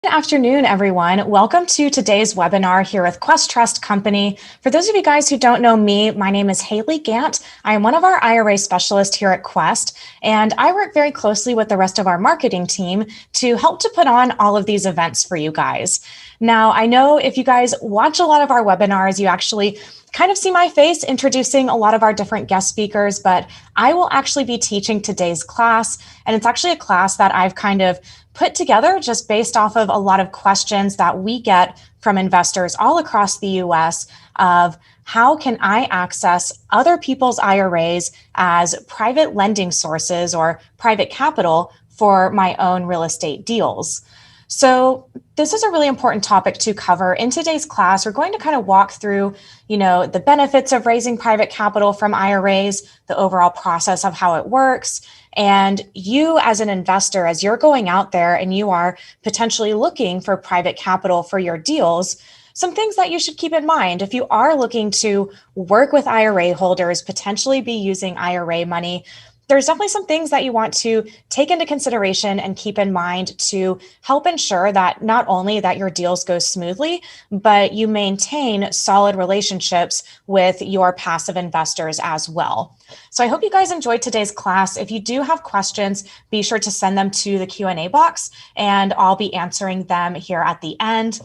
Good afternoon, everyone. Welcome to today's webinar here with Quest Trust Company. For those of you guys who don't know me, my name is Haley Gant. I am one of our IRA specialists here at Quest, and I work very closely with the rest of our marketing team to help to put on all of these events for you guys. Now, I know if you guys watch a lot of our webinars, you actually kind of see my face introducing a lot of our different guest speakers, but I will actually be teaching today's class, and it's actually a class that I've kind of put together just based off of a lot of questions that we get from investors all across the US of how can I access other people's IRAs as private lending sources or private capital for my own real estate deals. So this is a really important topic to cover. In today's class, we're going to kind of walk through, the benefits of raising private capital from IRAs, the overall process of how it works, and you as an investor, as you're going out there and you are potentially looking for private capital for your deals, some things that you should keep in mind. If you are looking to work with IRA holders, potentially be using IRA money, there's definitely some things that you want to take into consideration and keep in mind to help ensure that not only that your deals go smoothly, but you maintain solid relationships with your passive investors as well. So I hope you guys enjoyed today's class. If you do have questions, be sure to send them to the Q&A box and I'll be answering them here at the end.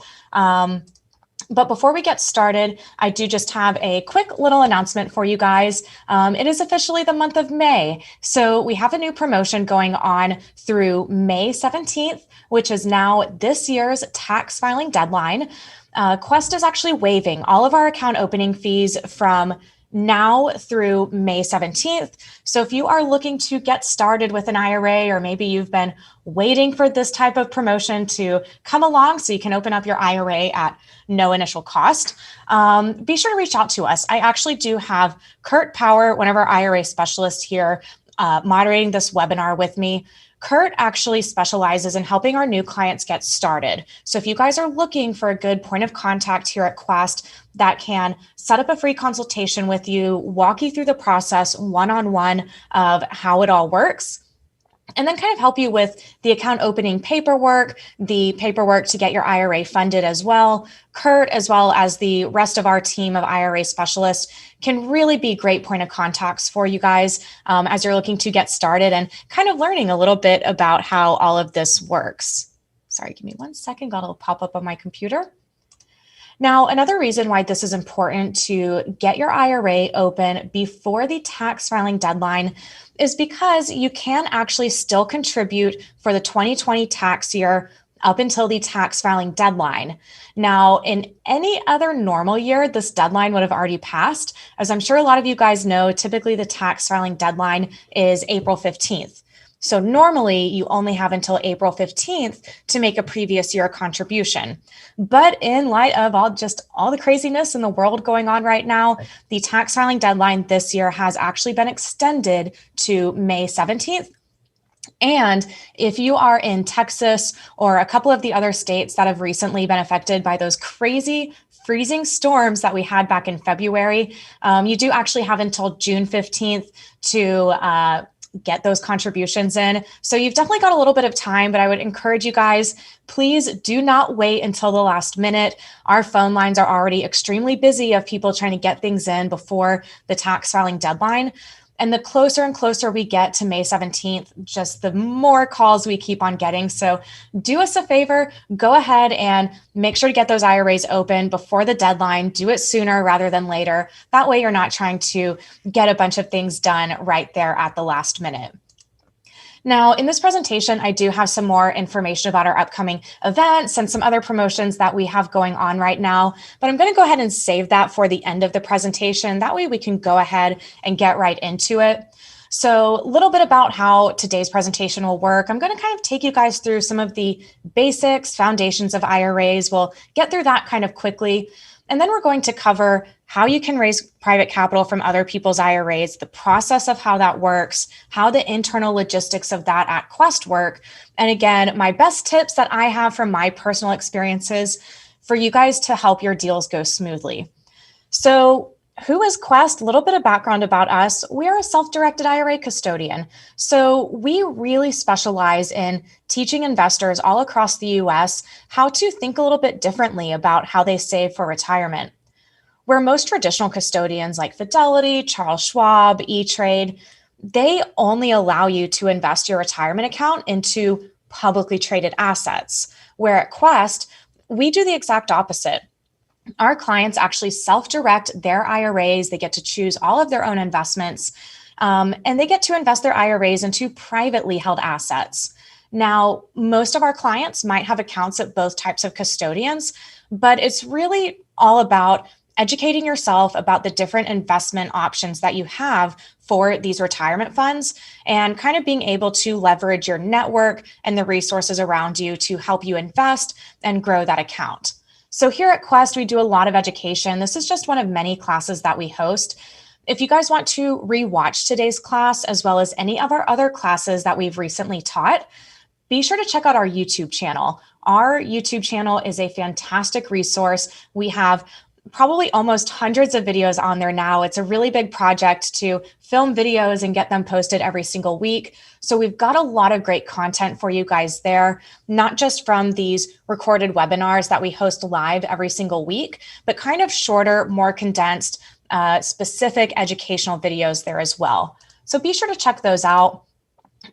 But before we get started, I do just have a quick little announcement for you guys. It is officially the month of May. So we have a new promotion going on through May 17th, which is now this year's tax filing deadline. Quest is actually waiving all of our account opening fees from now through May 17th. So if you are looking to get started with an IRA, or maybe you've been waiting for this type of promotion to come along so you can open up your IRA at no initial cost, be sure to reach out to us. I actually do have Kurt Power, one of our IRA specialists here, moderating this webinar with me. Kurt actually specializes in helping our new clients get started. So if you guys are looking for a good point of contact here at Quest that can set up a free consultation with you, walk you through the process one-on-one of how it all works, and then kind of help you with the account opening paperwork, the paperwork to get your IRA funded as well. Kurt, as well as the rest of our team of IRA specialists, can really be great point of contacts for you guys as you're looking to get started and kind of learning a little bit about how all of this works. Sorry, give me 1 second. Got a little pop-up on my computer. Now, another reason why this is important to get your IRA open before the tax filing deadline is because you can actually still contribute for the 2020 tax year up until the tax filing deadline. Now, in any other normal year, this deadline would have already passed. As I'm sure a lot of you guys know, typically the tax filing deadline is April 15th. So normally you only have until April 15th to make a previous year contribution. But in light of all the craziness in the world going on right now, the tax filing deadline this year has actually been extended to May 17th. And if you are in Texas or a couple of the other states that have recently been affected by those crazy freezing storms that we had back in February, you do actually have until June 15th to get those contributions in. So you've definitely got a little bit of time, but I would encourage you guys, please do not wait until the last minute. Our phone lines are already extremely busy of people trying to get things in before the tax filing deadline. And the closer and closer we get to May 17th, just the more calls we keep on getting. So do us a favor, go ahead and make sure to get those IRAs open before the deadline. Do it sooner rather than later. That way you're not trying to get a bunch of things done right there at the last minute. Now, in this presentation, I do have some more information about our upcoming events and some other promotions that we have going on right now, but I'm going to go ahead and save that for the end of the presentation. That way we can go ahead and get right into it. So a little bit about how today's presentation will work. I'm going to kind of take you guys through some of the basics, foundations of IRAs. We'll get through that kind of quickly. And then we're going to cover how you can raise private capital from other people's IRAs, the process of how that works, how the internal logistics of that at Quest work. And again, my best tips that I have from my personal experiences for you guys to help your deals go smoothly. So Who is Quest? A little bit of background about us. We are a self-directed IRA custodian. So we really specialize in teaching investors all across the US how to think a little bit differently about how they save for retirement. Where most traditional custodians like Fidelity, Charles Schwab, E-Trade, they only allow you to invest your retirement account into publicly traded assets. Where at Quest, we do the exact opposite. Our clients actually self-direct their IRAs. They get to choose all of their own investments, and they get to invest their IRAs into privately held assets. Now, most of our clients might have accounts at both types of custodians, but it's really all about educating yourself about the different investment options that you have for these retirement funds and kind of being able to leverage your network and the resources around you to help you invest and grow that account. So here at Quest, we do a lot of education. This is just one of many classes that we host. If you guys want to rewatch today's class, as well as any of our other classes that we've recently taught, be sure to check out our YouTube channel. Our YouTube channel is a fantastic resource. We have probably almost hundreds of videos on there now. It's a really big project to film videos and get them posted every single week. So we've got a lot of great content for you guys there, not just from these recorded webinars that we host live every single week, but kind of shorter, more condensed, specific educational videos there as well. So be sure to check those out.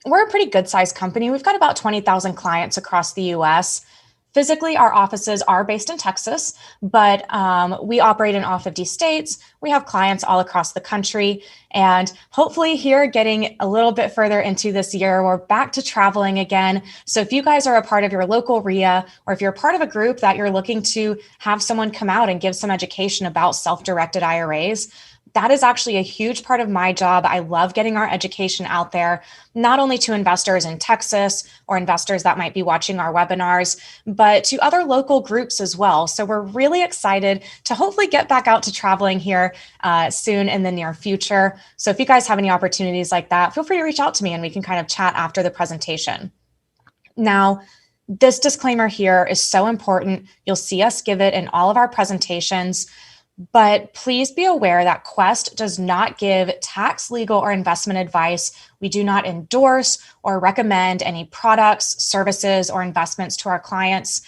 We're a pretty good sized company. We've got about 20,000 clients across the US. Physically, our offices are based in Texas, but we operate in all 50 states. We have clients all across the country. And hopefully here, getting a little bit further into this year, we're back to traveling again. So if you guys are a part of your local RIA, or if you're part of a group that you're looking to have someone come out and give some education about self-directed IRAs, that is actually a huge part of my job. I love getting our education out there, not only to investors in Texas or investors that might be watching our webinars, but to other local groups as well. So we're really excited to hopefully get back out to traveling here soon in the near future. So if you guys have any opportunities like that, feel free to reach out to me and we can kind of chat after the presentation. Now, this disclaimer here is so important. You'll see us give it in all of our presentations. But please be aware that Quest does not give tax, legal, or investment advice. We do not endorse or recommend any products, services, or investments to our clients.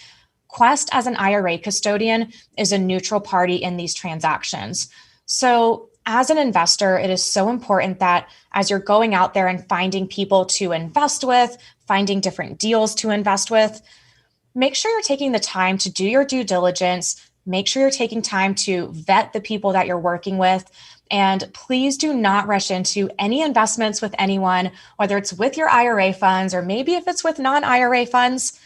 Quest, as an IRA custodian, is a neutral party in these transactions. So as an investor, it is so important that as you're going out there and finding people to invest with, finding different deals to invest with, make sure you're taking the time to do your due diligence. Make sure you're taking time to vet the people that you're working with. And please do not rush into any investments with anyone, whether it's with your IRA funds or maybe if it's with non-IRA funds.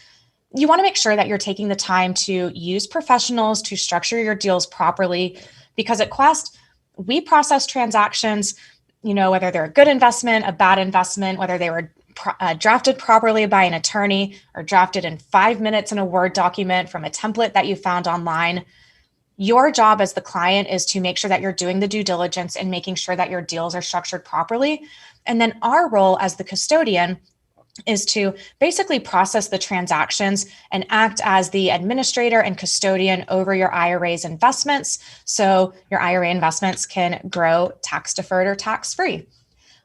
You want to make sure that you're taking the time to use professionals to structure your deals properly, because at Quest, we process transactions, whether they're a good investment, a bad investment, whether they were drafted properly by an attorney or drafted in 5 minutes in a Word document from a template that you found online. Your job as the client is to make sure that you're doing the due diligence and making sure that your deals are structured properly. And then our role as the custodian is to basically process the transactions and act as the administrator and custodian over your IRA's investments, so your IRA investments can grow tax deferred or tax free.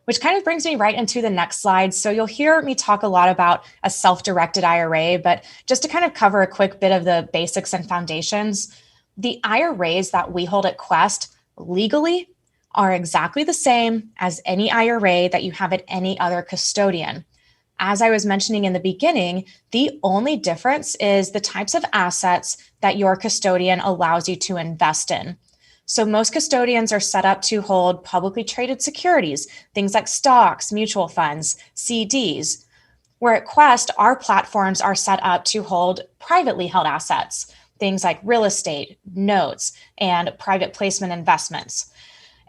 Which kind of brings me right into the next slide. So you'll hear me talk a lot about a self-directed IRA, but just to kind of cover a quick bit of the basics and foundations, the IRAs that we hold at Quest legally are exactly the same as any IRA that you have at any other custodian. As I was mentioning in the beginning, the only difference is the types of assets that your custodian allows you to invest in. So most custodians are set up to hold publicly traded securities, things like stocks, mutual funds, CDs. Where at Quest, our platforms are set up to hold privately held assets, things like real estate, notes, and private placement investments.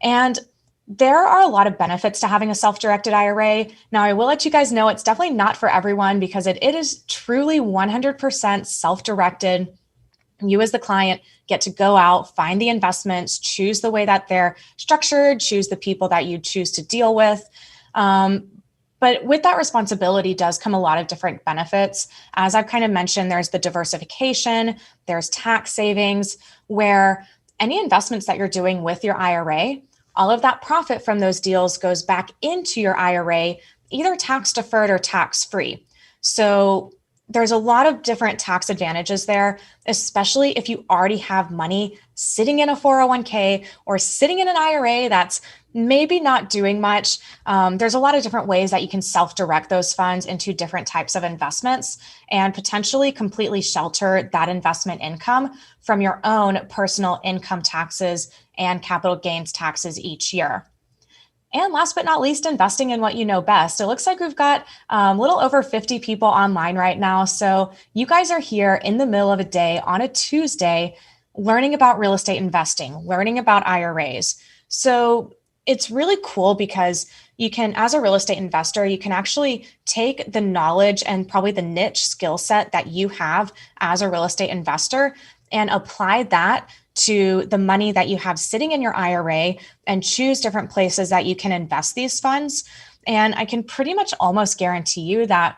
And there are a lot of benefits to having a self-directed IRA. Now, I will let you guys know it's definitely not for everyone because it is truly 100% self-directed. You as the client get to go out, find the investments, choose the way that they're structured, choose the people that you choose to deal with. But with that responsibility does come a lot of different benefits. As I've kind of mentioned, there's the diversification, there's tax savings, where any investments that you're doing with your IRA, all of that profit from those deals goes back into your IRA, either tax deferred or tax free. So there's a lot of different tax advantages there, especially if you already have money sitting in a 401k or sitting in an IRA that's maybe not doing much. There's a lot of different ways that you can self-direct those funds into different types of investments and potentially completely shelter that investment income from your own personal income taxes and capital gains taxes each year. And last but not least, investing in what you know best. It looks like we've got a little over 50 people online right now. So you guys are here in the middle of a day on a Tuesday, learning about real estate investing, learning about IRAs. So it's really cool because you can, as a real estate investor, you can actually take the knowledge and probably the niche skill set that you have as a real estate investor and apply that to the money that you have sitting in your IRA and choose different places that you can invest these funds. And I can pretty much almost guarantee you that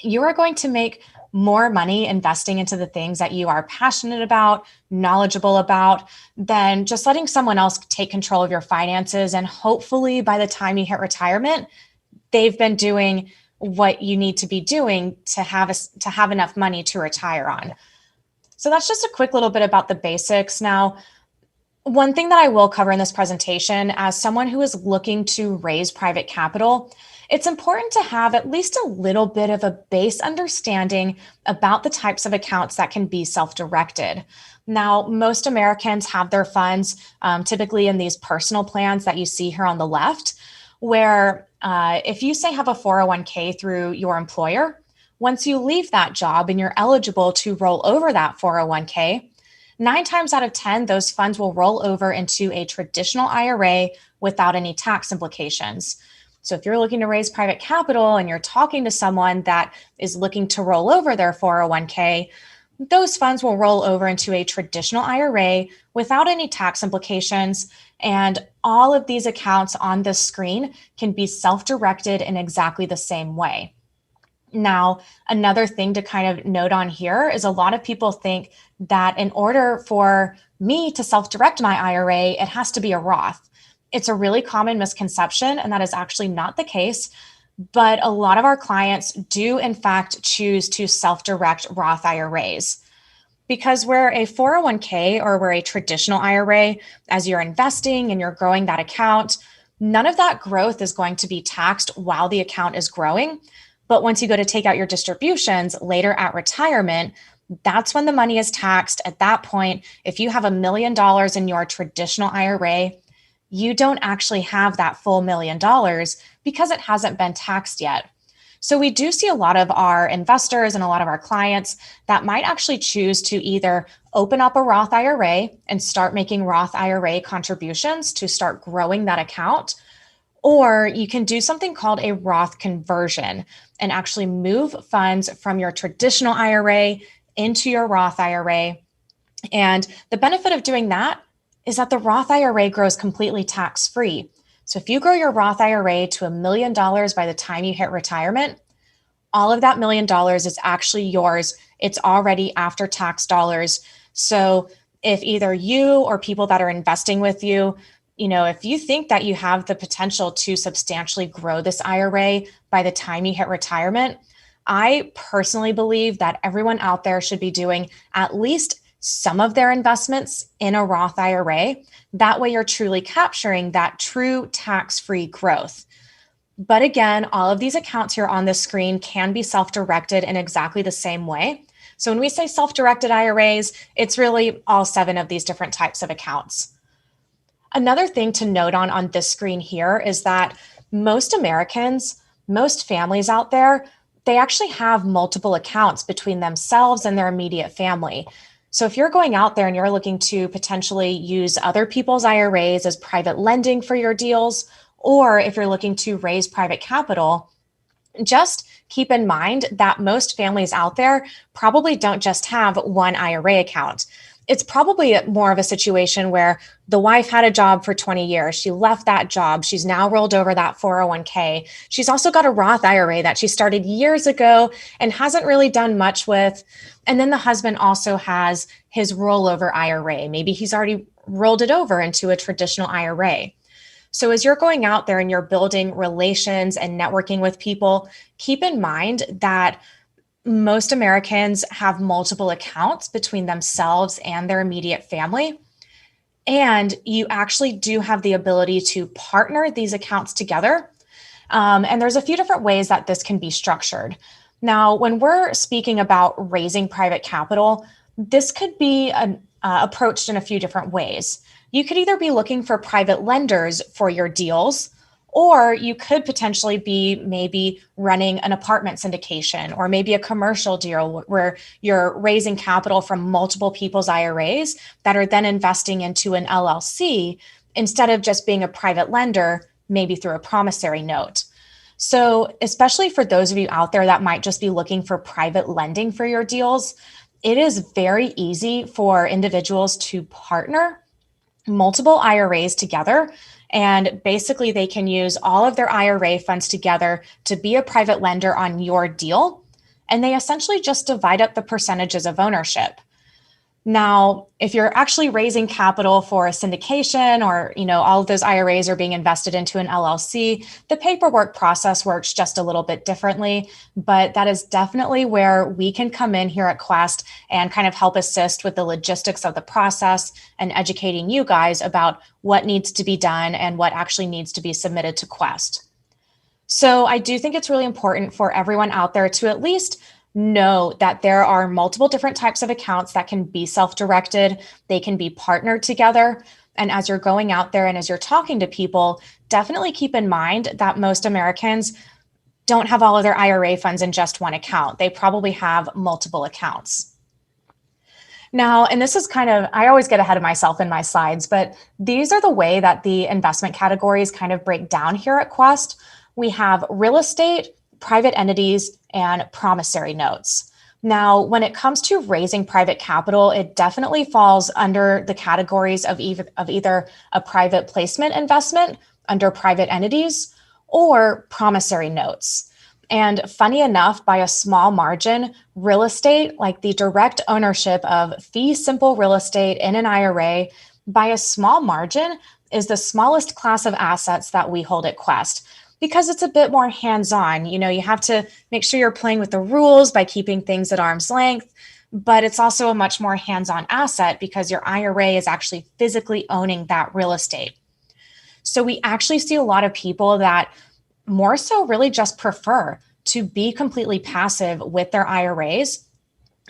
you are going to make more money investing into the things that you are passionate about, knowledgeable about, than just letting someone else take control of your finances. And hopefully by the time you hit retirement, they've been doing what you need to be doing to have enough money to retire on. So that's just a quick little bit about the basics. Now, one thing that I will cover in this presentation, as someone who is looking to raise private capital, it's important to have at least a little bit of a base understanding about the types of accounts that can be self-directed. Now, most Americans have their funds typically in these personal plans that you see here on the left, where if you say have a 401k through your employer, once you leave that job and you're eligible to roll over that 401k, 9 times out of 10, those funds will roll over into a traditional IRA without any tax implications. So if you're looking to raise private capital and you're talking to someone that is looking to roll over their 401k, those funds will roll over into a traditional IRA without any tax implications. And all of these accounts on this screen can be self-directed in exactly the same way. Now, another thing to kind of note on here is a lot of people think that in order for me to self-direct my IRA, it has to be a Roth. It's a really common misconception, and that is actually not the case. But a lot of our clients do, in fact, choose to self-direct Roth IRAs. Because where a 401k or where a traditional IRA, as you're investing and you're growing that account, none of that growth is going to be taxed while the account is growing. But once you go to take out your distributions later at retirement, that's when the money is taxed. At that point, if you have $1 million in your traditional IRA, you don't actually have that full $1 million because it hasn't been taxed yet. So we do see a lot of our investors and a lot of our clients that might actually choose to either open up a Roth IRA and start making Roth IRA contributions to start growing that account. Or you can do something called a Roth conversion and actually move funds from your traditional IRA into your Roth IRA. And the benefit of doing that is that the Roth IRA grows completely tax-free. So if you grow your Roth IRA to $1 million by the time you hit retirement, all of that $1 million is actually yours. It's already after tax dollars. So if either you or people that are investing with you, if you think that you have the potential to substantially grow this IRA by the time you hit retirement, I personally believe that everyone out there should be doing at least some of their investments in a Roth IRA. That way you're truly capturing that true tax-free growth. But again, all of these accounts here on this screen can be self-directed in exactly the same way. So when we say self-directed IRAs, it's really all 7 of these different types of accounts. Another thing to note on this screen here is that most Americans, most families out there, they actually have multiple accounts between themselves and their immediate family. So if you're going out there and you're looking to potentially use other people's IRAs as private lending for your deals, or if you're looking to raise private capital, just keep in mind that most families out there probably don't just have one IRA account. It's probably more of a situation where the wife had a job for 20 years. She left that job. She's now rolled over that 401k. She's also got a Roth IRA that she started years ago and hasn't really done much with. And then the husband also has his rollover IRA. Maybe he's already rolled it over into a traditional IRA. So as you're going out there and you're building relations and networking with people, keep in mind that most Americans have multiple accounts between themselves and their immediate family. And you actually do have the ability to partner these accounts together. And there's a few different ways that this can be structured. Now, when we're speaking about raising private capital, this could be approached in a few different ways. You could either be looking for private lenders for your deals, or you could potentially be maybe running an apartment syndication or maybe a commercial deal where you're raising capital from multiple people's IRAs that are then investing into an LLC instead of just being a private lender, maybe through a promissory note. So, especially for those of you out there that might just be looking for private lending for your deals, it is very easy for individuals to partner multiple IRAs together. And basically, they can use all of their IRA funds together to be a private lender on your deal. And they essentially just divide up the percentages of ownership. Now, if you're actually raising capital for a syndication or, all of those IRAs are being invested into an LLC, the paperwork process works just a little bit differently, but that is definitely where we can come in here at Quest and kind of help assist with the logistics of the process and educating you guys about what needs to be done and what actually needs to be submitted to Quest. So I do think it's really important for everyone out there to at least know that there are multiple different types of accounts that can be self-directed. They can be partnered together. And as you're going out there and as you're talking to people, definitely keep in mind that most Americans don't have all of their IRA funds in just one account. They probably have multiple accounts. Now, and this is I always get ahead of myself in my slides, but these are the way that the investment categories kind of break down here at Quest. We have real estate, private entities, and promissory notes. Now, when it comes to raising private capital, it definitely falls under the categories of either a private placement investment under private entities or promissory notes. And funny enough, by a small margin, real estate, like the direct ownership of fee simple real estate in an IRA, by a small margin, is the smallest class of assets that we hold at Quest, because it's a bit more hands-on. You have to make sure you're playing with the rules by keeping things at arm's length, but it's also a much more hands-on asset because your IRA is actually physically owning that real estate. So we actually see a lot of people that more so really just prefer to be completely passive with their IRAs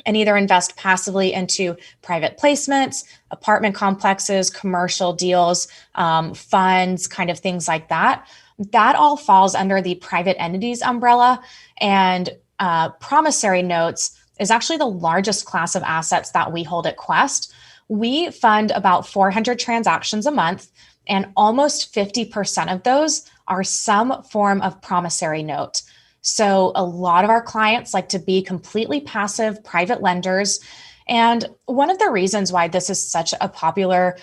and either invest passively into private placements, apartment complexes, commercial deals, funds, kind of things like that. That all falls under the private entities umbrella, and promissory notes is actually the largest class of assets that we hold at Quest. We fund about 400 transactions a month, and almost 50% of those are some form of promissory note. So a lot of our clients like to be completely passive private lenders. And one of the reasons why this is such a popular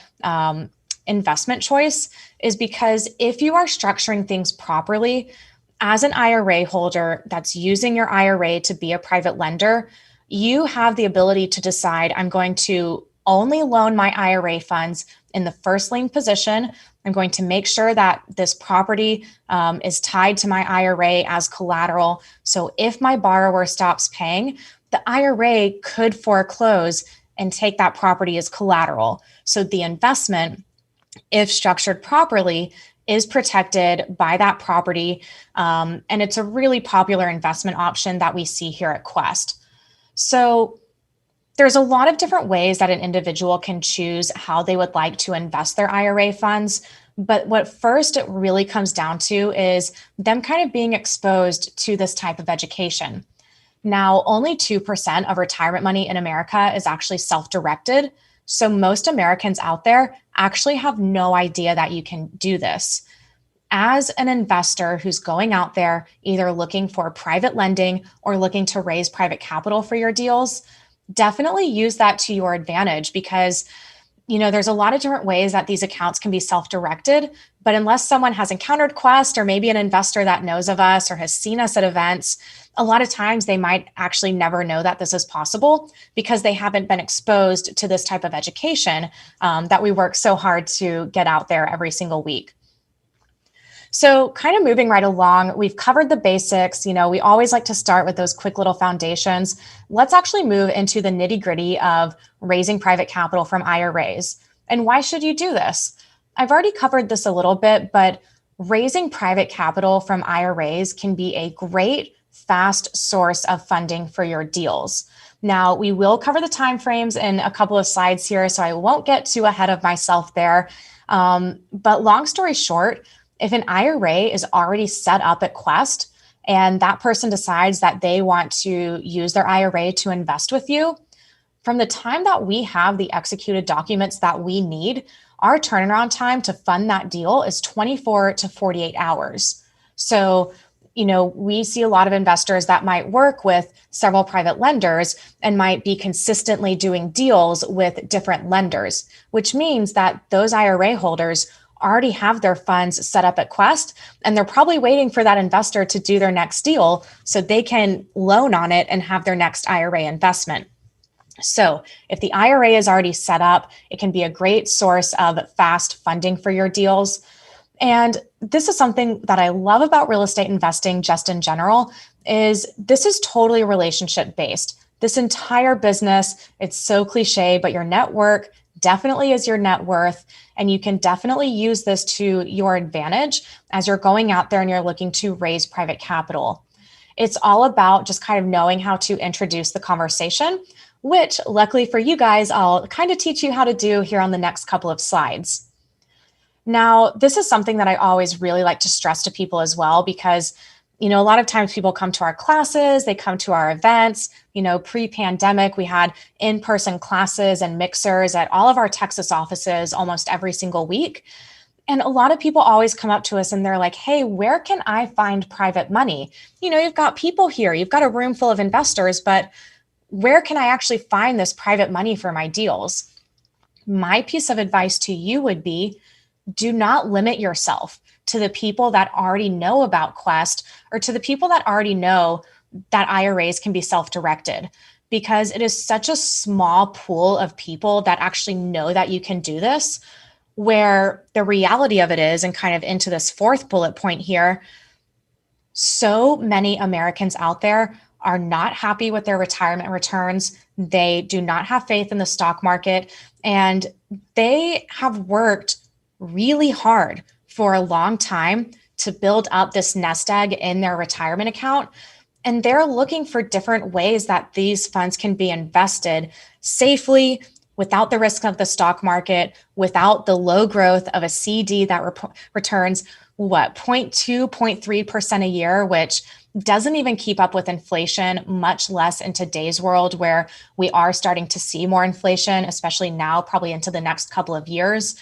investment choice is because if you are structuring things properly, as an IRA holder that's using your IRA to be a private lender, you have the ability to decide, I'm going to only loan my IRA funds in the first lien position. I'm going to make sure that this property is tied to my IRA as collateral. So if my borrower stops paying, the IRA could foreclose and take that property as collateral. So the investment, if structured properly, is protected by that property. And it's a really popular investment option that we see here at Quest. So there's a lot of different ways that an individual can choose how they would like to invest their IRA funds. But what first it really comes down to is them kind of being exposed to this type of education. Now, only 2% of retirement money in America is actually self-directed. So most Americans out there actually have no idea that you can do this. As an investor who's going out there, either looking for private lending or looking to raise private capital for your deals, definitely use that to your advantage, because there's a lot of different ways that these accounts can be self-directed, but unless someone has encountered Quest or maybe an investor that knows of us or has seen us at events, a lot of times they might actually never know that this is possible because they haven't been exposed to this type of education that we work so hard to get out there every single week. So kind of moving right along, we've covered the basics. We always like to start with those quick little foundations. Let's actually move into the nitty gritty of raising private capital from IRAs. And why should you do this? I've already covered this a little bit, but raising private capital from IRAs can be a great, fast source of funding for your deals. Now, we will cover the timeframes in a couple of slides here, so I won't get too ahead of myself there. But long story short, if an IRA is already set up at Quest and that person decides that they want to use their IRA to invest with you, from the time that we have the executed documents that we need, our turnaround time to fund that deal is 24 to 48 hours. So, we see a lot of investors that might work with several private lenders and might be consistently doing deals with different lenders, which means that those IRA holders already have their funds set up at Quest, and they're probably waiting for that investor to do their next deal so they can loan on it and have their next IRA investment. So if the IRA is already set up, it can be a great source of fast funding for your deals. And this is something that I love about real estate investing just in general, is this is totally relationship based. This entire business, it's so cliche, but your network definitely is your net worth. And you can definitely use this to your advantage as you're going out there and you're looking to raise private capital. It's all about just kind of knowing how to introduce the conversation, which luckily for you guys, I'll kind of teach you how to do here on the next couple of slides. Now, this is something that I always really like to stress to people as well, because a lot of times people come to our classes, they come to our events. Pre-pandemic, we had in-person classes and mixers at all of our Texas offices almost every single week. And a lot of people always come up to us and they're like, hey, where can I find private money? You've got people here, you've got a room full of investors, but where can I actually find this private money for my deals? My piece of advice to you would be, do not limit yourself to the people that already know about Quest or to the people that already know that IRAs can be self-directed, because it is such a small pool of people that actually know that you can do this, where the reality of it is, and kind of into this fourth bullet point here, so many Americans out there are not happy with their retirement returns. They do not have faith in the stock market, and they have worked really hard for a long time to build up this nest egg in their retirement account. And they're looking for different ways that these funds can be invested safely, without the risk of the stock market, without the low growth of a CD that returns 0.2, 0.3% a year, which doesn't even keep up with inflation, much less in today's world where we are starting to see more inflation, especially now, probably into the next couple of years.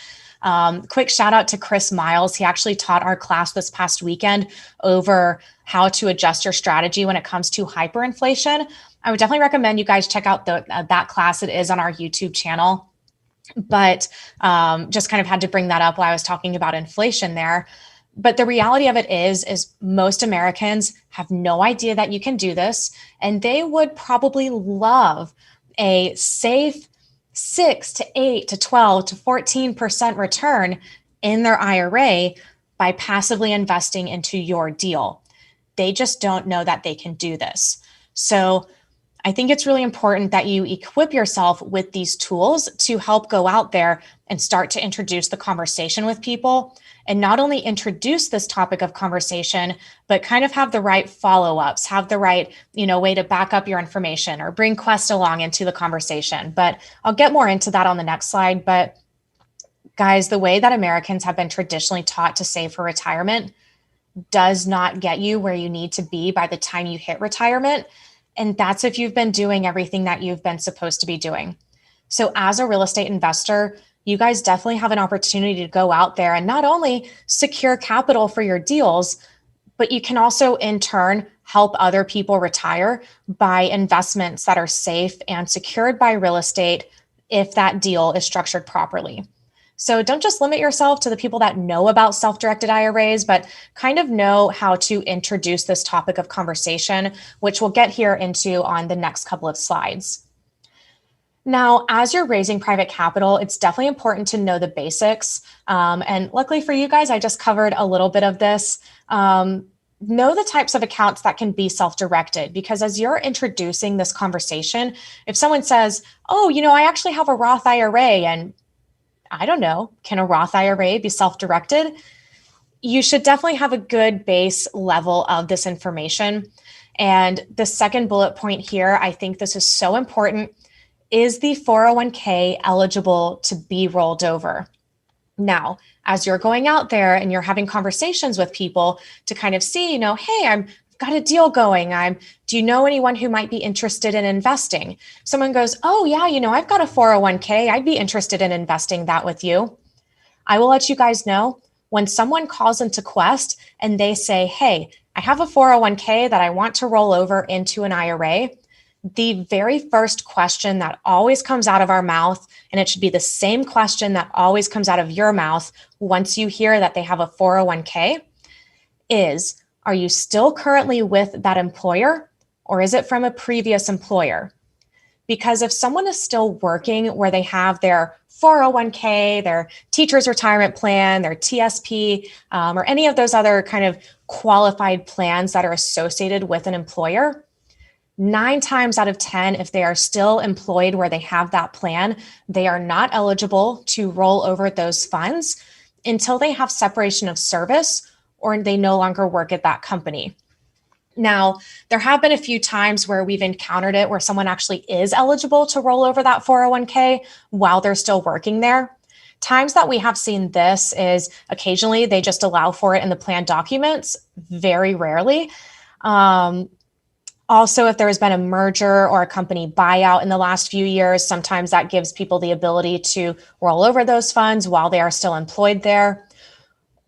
Quick shout out to Chris Miles. He actually taught our class this past weekend over how to adjust your strategy when it comes to hyperinflation. I would definitely recommend you guys check out that class. It is on our YouTube channel, but just kind of had to bring that up while I was talking about inflation there. But the reality of it is most Americans have no idea that you can do this, and they would probably love a safe 6 to 8 to 12 to 14% return in their IRA by passively investing into your deal. They just don't know that they can do this. So I think it's really important that you equip yourself with these tools to help go out there and start to introduce the conversation with people, and not only introduce this topic of conversation, but kind of have the right follow-ups, have the right, way to back up your information or bring Quest along into the conversation. But I'll get more into that on the next slide. But guys, the way that Americans have been traditionally taught to save for retirement does not get you where you need to be by the time you hit retirement. And that's if you've been doing everything that you've been supposed to be doing. So as a real estate investor, you guys definitely have an opportunity to go out there and not only secure capital for your deals, but you can also in turn help other people retire by investments that are safe and secured by real estate if that deal is structured properly. So don't just limit yourself to the people that know about self-directed IRAs, but kind of know how to introduce this topic of conversation, which we'll get here into on the next couple of slides. Now, as you're raising private capital, it's definitely important to know the basics. And luckily for you guys, I just covered a little bit of this. Know the types of accounts that can be self-directed, because as you're introducing this conversation, if someone says, oh, I actually have a Roth IRA, and I don't know, can a Roth IRA be self-directed? You should definitely have a good base level of this information. And the second bullet point here, I think this is so important. Is the 401k eligible to be rolled over? Now, as you're going out there and you're having conversations with people to kind of see, hey, I've got a deal going. Do you know anyone who might be interested in investing? Someone goes, oh yeah, I've got a 401k. I'd be interested in investing that with you. I will let you guys know when someone calls into Quest and they say, hey, I have a 401k that I want to roll over into an IRA. The very first question that always comes out of our mouth, and it should be the same question that always comes out of your mouth once you hear that they have a 401k, is, are you still currently with that employer, or is it from a previous employer? Because if someone is still working where they have their 401k, their teacher's retirement plan, their TSP, or any of those other kind of qualified plans that are associated with an employer, 9 times out of 10, if they are still employed where they have that plan, they are not eligible to roll over those funds until they have separation of service or they no longer work at that company. Now, there have been a few times where we've encountered it where someone actually is eligible to roll over that 401k while they're still working there. Times that we have seen this is occasionally they just allow for it in the plan documents, very rarely. Also, if there has been a merger or a company buyout in the last few years, sometimes that gives people the ability to roll over those funds while they are still employed there.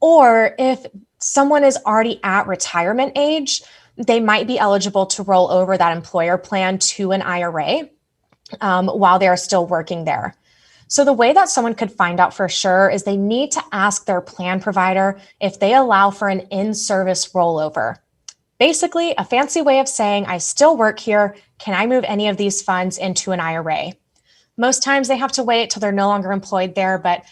Or if someone is already at retirement age, they might be eligible to roll over that employer plan to an IRA while they are still working there. So the way that someone could find out for sure is they need to ask their plan provider if they allow for an in-service rollover. Basically, a fancy way of saying, I still work here. Can I move any of these funds into an IRA? Most times they have to wait till they're no longer employed there, but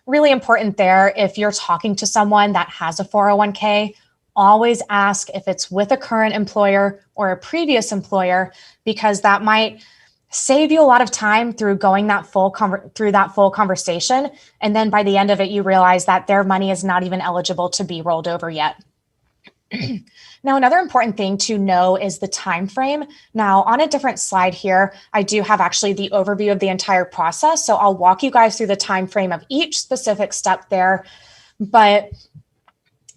really important there, if you're talking to someone that has a 401k, always ask if it's with a current employer or a previous employer, because that might save you a lot of time through going through that full conversation. And then by the end of it, you realize that their money is not even eligible to be rolled over yet. Now, another important thing to know is the time frame. Now, on a different slide here, I do have actually the overview of the entire process. So I'll walk you guys through the time frame of each specific step there. But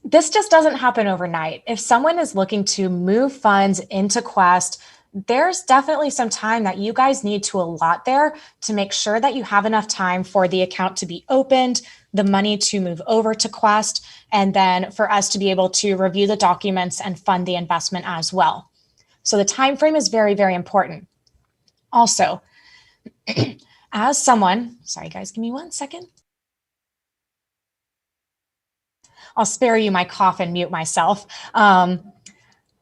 this just doesn't happen overnight. If someone is looking to move funds into Quest, there's definitely some time that you guys need to allot there to make sure that you have enough time for the account to be opened, the money to move over to Quest, and then for us to be able to review the documents and fund the investment as well. So the time frame is very, very important. Also, as someone, sorry guys, give me 1 second. I'll spare you my cough and mute myself.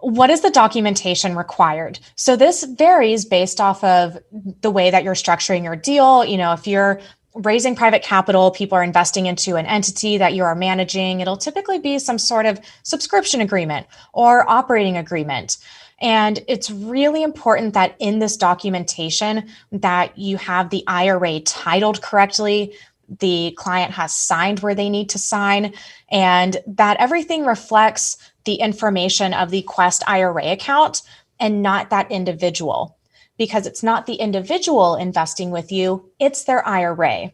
What is the documentation required? So this varies based off of the way that you're structuring your deal. If you're raising private capital, people are investing into an entity that you are managing, it'll typically be some sort of subscription agreement or operating agreement. And it's really important that in this documentation that you have the IRA titled correctly, the client has signed where they need to sign, and that everything reflects the information of the Quest IRA account and not that individual, because it's not the individual investing with you, it's their IRA.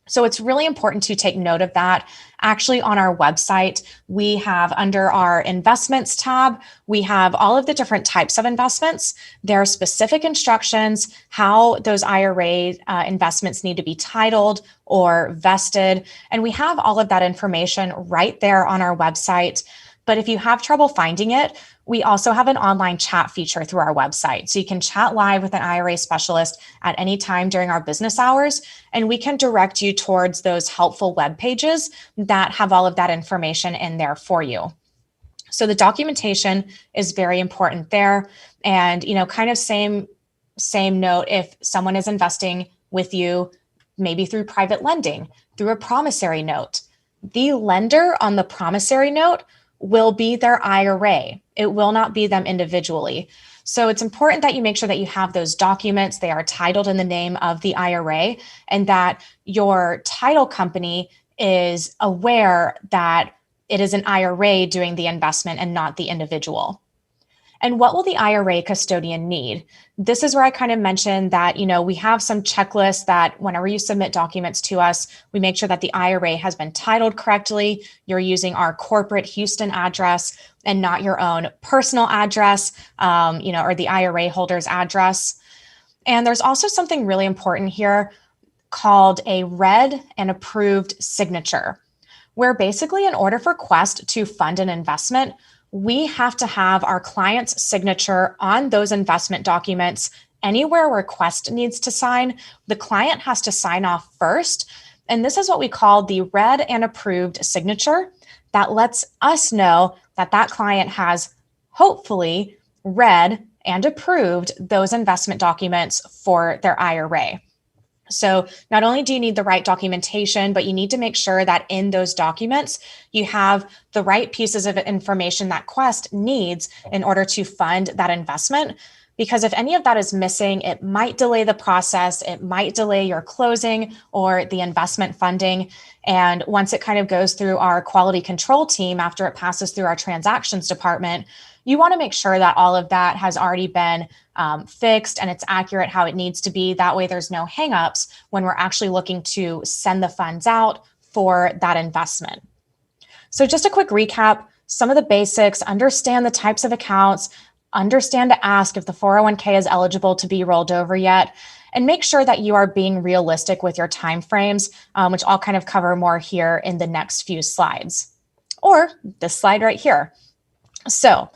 So it's really important to take note of that. Actually, on our website, we have under our investments tab, we have all of the different types of investments. There are specific instructions how those IRA investments need to be titled or vested. And we have all of that information right there on our website. But if you have trouble finding it, we also have an online chat feature through our website. So you can chat live with an IRA specialist at any time during our business hours, and we can direct you towards those helpful web pages that have all of that information in there for you. So the documentation is very important there. And, kind of same note, if someone is investing with you, maybe through private lending, through a promissory note, the lender on the promissory note will be their IRA. It will not be them individually. So it's important that you make sure that you have those documents. They are titled in the name of the IRA, and that your title company is aware that it is an IRA doing the investment and not the individual. And what will the IRA custodian need? This is where I kind of mentioned that, we have some checklists that whenever you submit documents to us, we make sure that the IRA has been titled correctly. You're using our corporate Houston address and not your own personal address, or the IRA holder's address. And there's also something really important here called a read and approved signature, where basically in order for Quest to fund an investment, we have to have our client's signature on those investment documents. Anywhere where Quest needs to sign, the client has to sign off first. And this is what we call the read and approved signature that lets us know that that client has hopefully read and approved those investment documents for their IRA. So not only do you need the right documentation, but you need to make sure that in those documents, you have the right pieces of information that Quest needs in order to fund that investment. Because if any of that is missing, it might delay the process, it might delay your closing or the investment funding. And once it kind of goes through our quality control team, after it passes through our transactions department, you want to make sure that all of that has already been fixed and it's accurate how it needs to be. That way there's no hangups when we're actually looking to send the funds out for that investment. So just a quick recap, some of the basics: understand the types of accounts, understand to ask if the 401k is eligible to be rolled over yet, and make sure that you are being realistic with your timeframes, which I'll kind of cover more here in the next few slides, or this slide right here. So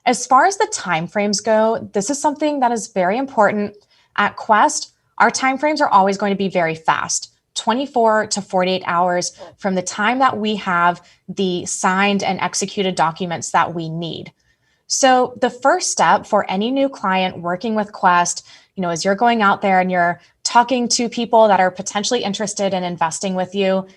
as far as the timeframes go, this is something that is very important. At Quest, our timeframes are always going to be very fast, 24 to 48 hours from the time that we have the signed and executed documents that we need. So the first step for any new client working with Quest, as you're going out there and you're talking to people that are potentially interested in investing with you,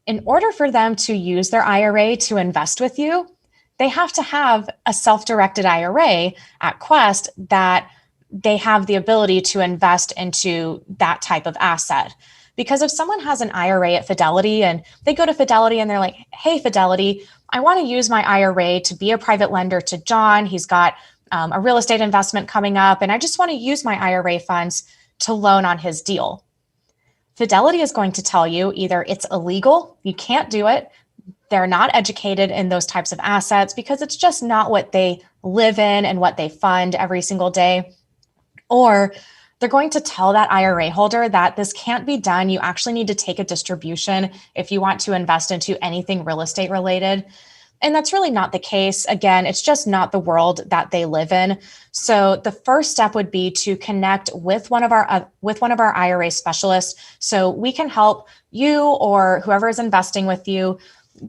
in order for them to use their IRA to invest with you, they have to have a self-directed IRA at Quest that they have the ability to invest into that type of asset. Because if someone has an IRA at Fidelity and they go to Fidelity and they're like, hey, Fidelity, I want to use my IRA to be a private lender to John. He's got a real estate investment coming up, and I just want to use my IRA funds to loan on his deal. Fidelity is going to tell you either it's illegal, you can't do it, they're not educated in those types of assets because it's just not what they live in and what they fund every single day. Or they're going to tell that IRA holder that this can't be done. You actually need to take a distribution if you want to invest into anything real estate related. And that's really not the case. Again, it's just not the world that they live in. So the first step would be to connect with one of our IRA specialists so we can help you or whoever is investing with you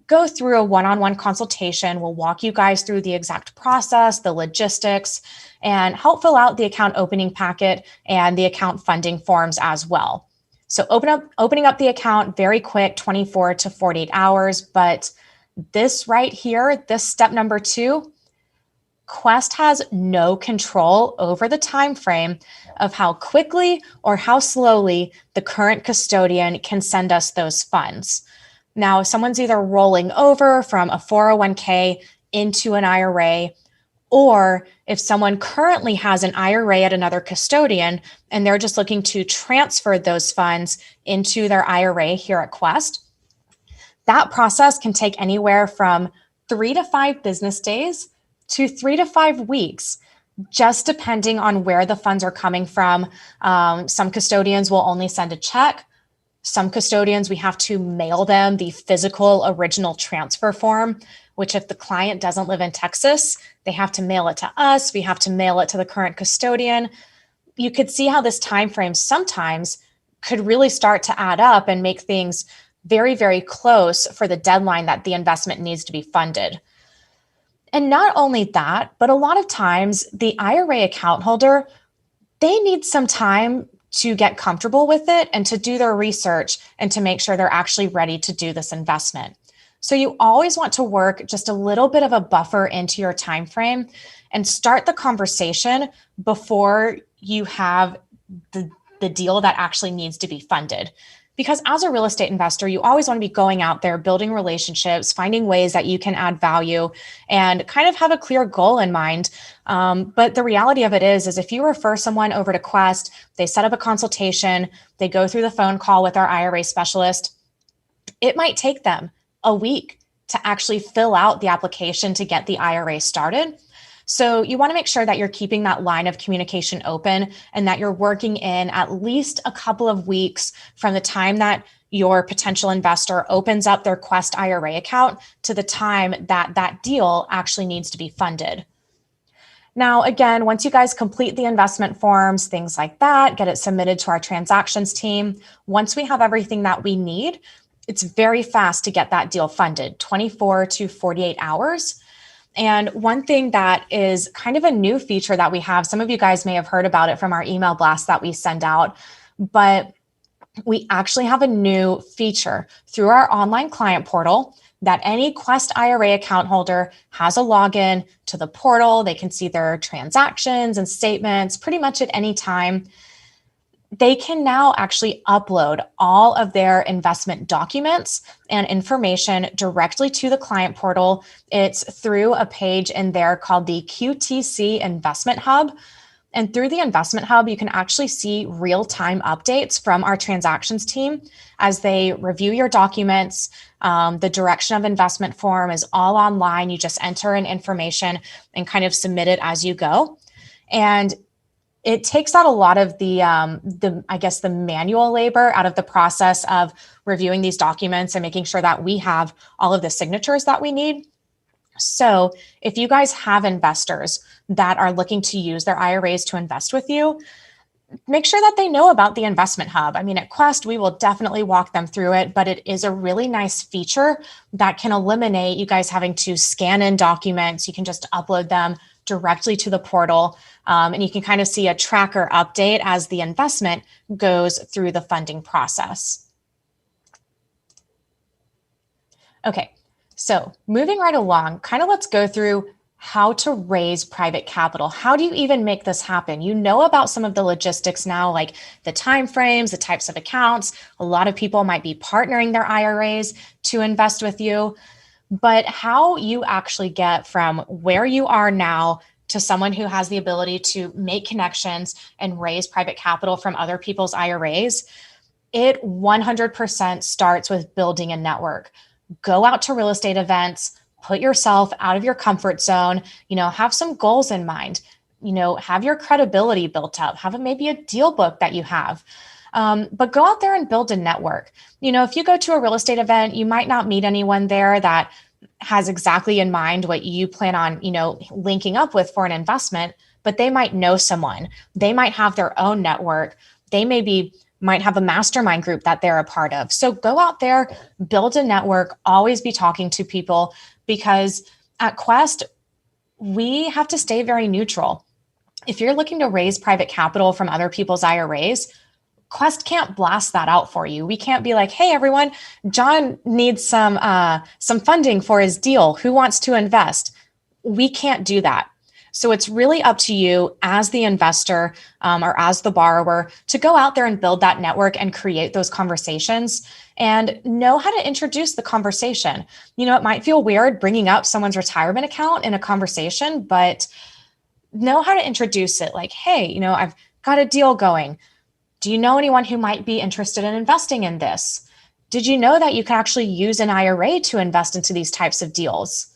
go through a one-on-one consultation. We'll walk you guys through the exact process, the logistics, and help fill out the account opening packet and the account funding forms as well. So opening up the account, very quick, 24 to 48 hours. But this right here, this step number 2, Quest has no control over the time frame of how quickly or how slowly the current custodian can send us those funds. Now, if someone's either rolling over from a 401k into an IRA, or if someone currently has an IRA at another custodian and they're just looking to transfer those funds into their IRA here at Quest, that process can take anywhere from 3 to 5 business days to 3 to 5 weeks, just depending on where the funds are coming from. Some custodians will only send a check. Some custodians, we have to mail them the physical original transfer form, which if the client doesn't live in Texas, they have to mail it to us. We have to mail it to the current custodian. You could see how this time frame sometimes could really start to add up and make things very, very close for the deadline that the investment needs to be funded. And not only that, but a lot of times the IRA account holder, they need some time to get comfortable with it and to do their research and to make sure they're actually ready to do this investment. So you always want to work just a little bit of a buffer into your time frame and start the conversation before you have the deal that actually needs to be funded. Because as a real estate investor, you always want to be going out there, building relationships, finding ways that you can add value and kind of have a clear goal in mind. But the reality of it is if you refer someone over to Quest, they set up a consultation, they go through the phone call with our IRA specialist, it might take them a week to actually fill out the application to get the IRA started. So you want to make sure that you're keeping that line of communication open and that you're working in at least a couple of weeks from the time that your potential investor opens up their Quest IRA account to the time that that deal actually needs to be funded. Now, again, once you guys complete the investment forms, things like that, get it submitted to our transactions team. Once we have everything that we need, it's very fast to get that deal funded, 24 to 48 hours. And one thing that is kind of a new feature that we have, some of you guys may have heard about it from our email blast that we send out, but we actually have a new feature through our online client portal that any Quest IRA account holder has a login to the portal. They can see their transactions and statements pretty much at any time. They can now actually upload all of their investment documents and information directly to the client portal. It's through a page in there called the QTC Investment Hub. And through the Investment Hub, you can actually see real-time updates from our transactions team as they review your documents. The direction of investment form is all online. You just enter in information and kind of submit it as you go. And it takes out a lot of the manual labor out of the process of reviewing these documents and making sure that we have all of the signatures that we need. So if you guys have investors that are looking to use their IRAs to invest with you, make sure that they know about the Investment Hub. I mean, at Quest, we will definitely walk them through it, but it is a really nice feature that can eliminate you guys having to scan in documents. You can just upload them directly to the portal. And you can kind of see a tracker update as the investment goes through the funding process. Okay, so moving right along, kind of let's go through how to raise private capital. How do you even make this happen? You know about some of the logistics now, like the timeframes, the types of accounts. A lot of people might be partnering their IRAs to invest with you. But how you actually get from where you are now to someone who has the ability to make connections and raise private capital from other people's IRAs, it 100% starts with building a network. Go out to real estate events, put yourself out of your comfort zone, have some goals in mind, have your credibility built up, have maybe a deal book that you have. But go out there and build a network. If you go to a real estate event, you might not meet anyone there that has exactly in mind what you plan on, linking up with for an investment, but they might know someone. They might have their own network. They might have a mastermind group that they're a part of. So go out there, build a network, always be talking to people, because at Quest, we have to stay very neutral. If you're looking to raise private capital from other people's IRAs, Quest can't blast that out for you. We can't be like, hey, everyone, John needs some funding for his deal. Who wants to invest? We can't do that. So it's really up to you as the investor or as the borrower to go out there and build that network and create those conversations and know how to introduce the conversation. It might feel weird bringing up someone's retirement account in a conversation, but know how to introduce it. Like, hey, I've got a deal going. Do you know anyone who might be interested in investing in this? Did you know that you can actually use an IRA to invest into these types of deals?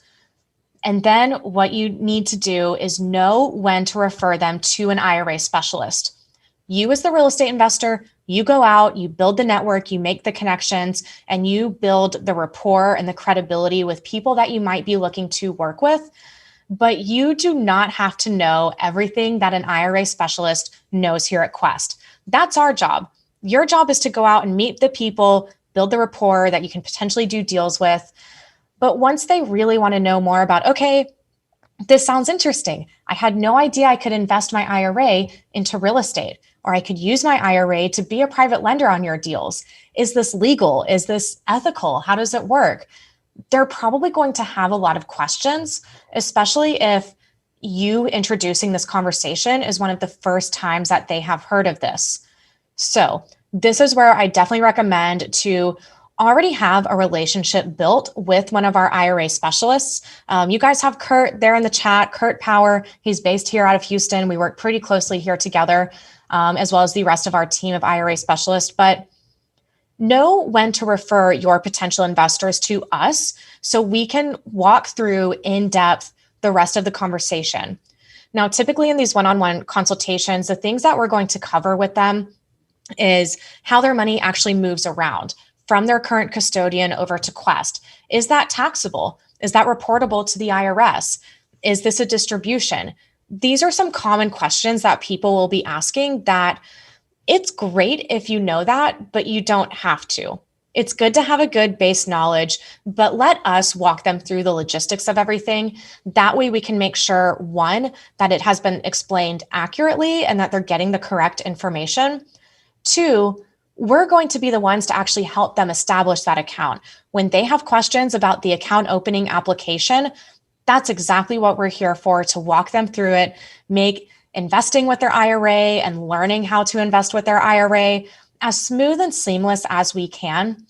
And then what you need to do is know when to refer them to an IRA specialist. You as the real estate investor, you go out, you build the network, you make the connections, and you build the rapport and the credibility with people that you might be looking to work with. But you do not have to know everything that an IRA specialist knows here at Quest. That's our job. Your job is to go out and meet the people, build the rapport that you can potentially do deals with. But once they really want to know more about, okay, this sounds interesting. I had no idea I could invest my IRA into real estate, or I could use my IRA to be a private lender on your deals. Is this legal? Is this ethical? How does it work? They're probably going to have a lot of questions, especially if you introducing this conversation is one of the first times that they have heard of this. So this is where I definitely recommend to already have a relationship built with one of our IRA specialists. You guys have Kurt there in the chat, Kurt Power. He's based here out of Houston. We work pretty closely here together, as well as the rest of our team of IRA specialists. But know when to refer your potential investors to us so we can walk through in depth the rest of the conversation. Now, typically in these one-on-one consultations, the things that we're going to cover with them is how their money actually moves around from their current custodian over to Quest. Is that taxable? Is that reportable to the IRS? Is this a distribution? These are some common questions that people will be asking that it's great if you know that, but you don't have to. It's good to have a good base knowledge, but let us walk them through the logistics of everything. That way we can make sure, one, that it has been explained accurately and that they're getting the correct information. Two, we're going to be the ones to actually help them establish that account. When they have questions about the account opening application, that's exactly what we're here for, to walk them through it, make investing with their IRA and learning how to invest with their IRA as smooth and seamless as we can.